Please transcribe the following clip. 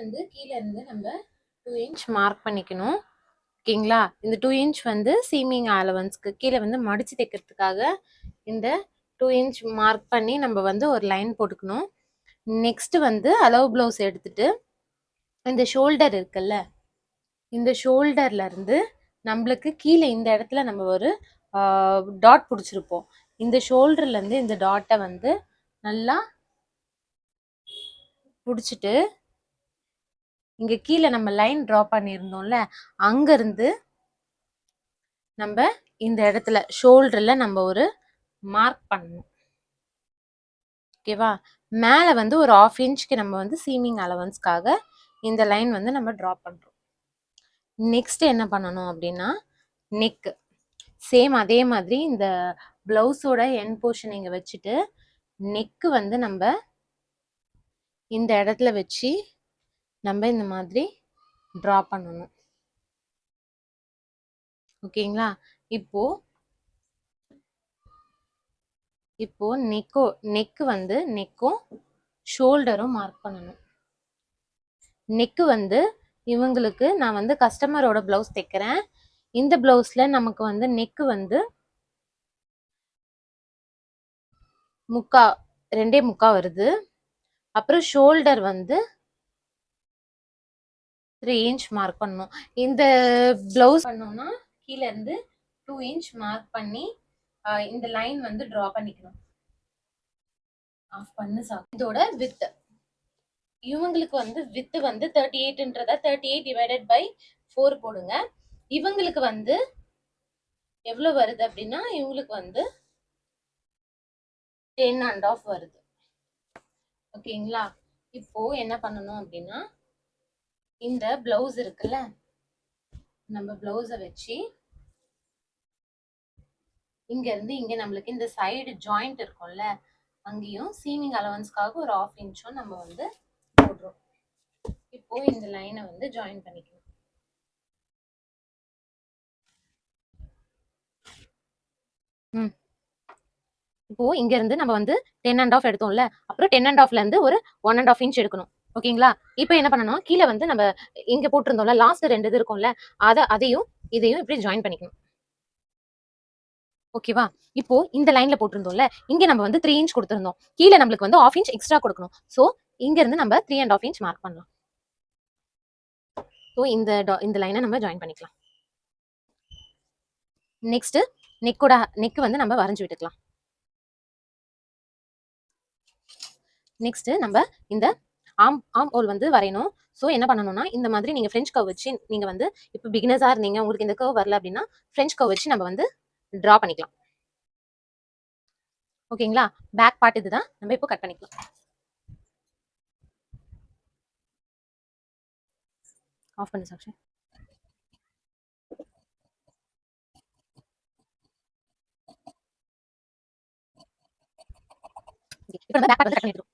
வந்து கீழே இருந்து நம்ம 2 இன்ச் மார்க் பண்ணிக்கணும். ஓகேங்களா? இந்த 2 இன்ச் வந்து சீமிங் அலவன்ஸ்க்கு கீழே வந்து மடிச்சு தைக்கிறதுக்காக இந்த 2 இன்ச் மார்க் பண்ணி நம்ம வந்து ஒரு லைன் போட்டுக்கணும். நெக்ஸ்ட் வந்து அளவு ப்ளவுஸ் எடுத்துட்டு இந்த ஷோல்டர் இருக்குல்ல, இந்த ஷோல்டர்ல இருந்து நம்மளுக்கு கீழே இந்த இடத்துல நம்ம ஒரு டாட் பிடிச்சிருப்போம். இந்த ஷோல்டர்ல இருந்து இந்த டாட்டை வந்து நல்லா பிடிச்சிட்டு இங்க கீழே நம்ம லைன் ட்ரா பண்ணியிருந்தோம்ல, அங்க இருந்து நம்ம இந்த இடத்துல ஷோல்டர்ல நம்ம ஒரு மார்க் பண்ணணும். ஓகேவா? மேலே வந்து ஒரு 1/2 இன்ச்க்கு நம்ம வந்து சீமிங் அலவன்ஸ்க்காக இந்த லைன் வந்து நம்ம ட்ரா பண்றோம். நெக்ஸ்ட் என்ன பண்ணணும் அப்படின்னா நெக் சேம் அதே மாதிரி இந்த பிளவுஸோட எண்ட் போர்ஷன் இங்க வச்சுட்டு நெக்கு வந்து நம்ம இந்த இடத்துல வச்சு நம்ம இந்த மாதிரி ட்ரா பண்ணணும். ஓகேங்களா? இப்போ நெக்கு வந்து நெக்கும் ஷோல்டரும் மார்க் பண்ணணும். நெக்கு வந்து இவங்களுக்கு நான் வந்து கஸ்டமரோட பிளவுஸ் தைக்கிறேன். இந்த பிளவுஸ்ல நமக்கு வந்து நெக்கு வந்து 2.25 வருது. அப்புறம் ஷோல்டர் வந்து 3 இன்ச் மார்க் பண்ணணும். இந்த பிளவுஸ் பண்ணோம்னா கீழே இருந்து 2 இன்ச் மார்க் பண்ணி இந்த லைன் வந்து டிரா பண்ணிக்கணும். ஆஃப் பண்ணு சார். இதோட வித் இவங்களுக்கு வந்து வித் வந்து 38ன்றத 38 டிவைடட் பை 4 போடுங்க. இவங்களுக்கு வந்து எவ்வளவு வருது அப்படின்னா இவங்களுக்கு வந்து 10.5 வருது. ஓகேங்களா? இப்போ என்ன பண்ணணும் அப்படின்னா இந்த பிளவுஸ் இருக்குல்ல, நம்ம பிளவுஸை வச்சு இங்க இருந்து இங்க நம்மளுக்கு இந்த சைடு ஜாயிண்ட் இருக்கும்ல, அங்கேயும் சீமிங் அலவன்ஸ்க்காக ஒரு 1/2 இன்ச்சும் நம்ம வந்து போடுறோம். இப்போ இந்த லைனை வந்து ஜாயின் பண்ணிக்கணும். இப்போ இங்க இருந்து நம்ம வந்து 10.5 எடுத்தோம்ல, அப்புறம் 10.5ல இருந்து ஒரு 1.5 இன்ச் எடுக்கணும். ஓகேங்களா? இப்போ என்ன பண்ணணும், கீழே வந்து நம்ம இங்க போட்டிருந்தோம்ல லாஸ்ட் 2 இது இருக்கும்ல, அதையும் இதையும் இப்படி ஜாயின் பண்ணிக்கணும். ஓகேவா? இப்போ இந்த லைன்ல போட்டிருந்தோம்ல, இங்க நம்ம வந்து 3 இன்ச் கொடுத்திருந்தோம். கீழே நம்மளுக்கு வந்து 1/2 இன்ச் எக்ஸ்ட்ரா கொடுக்கணும். சோ இங்க இருந்து நம்ம 3.5 இன்ச் மார்க் பண்ணலாம். சோ இந்த லைனை நம்ம ஜாயின் பண்ணிக்கலாம். நெக்ஸ்ட் நெக் வந்து நம்ம வரைஞ்சு விட்டுக்கலாம். நெக்ஸ்ட் நம்ம இந்த ஆம் ஹோல் வந்து வரையணும். ஸோ என்ன பண்ணணும்னா இந்த மாதிரி நீங்க ஃப்ரெஞ்ச் கர்வ் வச்சு நீங்க வந்து இப்போ பிகினர்ஸா இருந்தீங்க, உங்களுக்கு இந்த கர்வ் வரல அப்படின்னா ஃப்ரெஞ்ச் கர்வ் வச்சு நம்ம வந்து டிரா பண்ணிக்கலாம். ஓகேங்களா? பேக் பார்ட் இதுதான். நம்ம இப்போ கட் பண்ணிக்கலாம். ஆஃப் பண்ணு சாக்ஷி. இப்போ நம்ம பேக் பார்ட் வந்து கட் பண்ணிடுறோம்.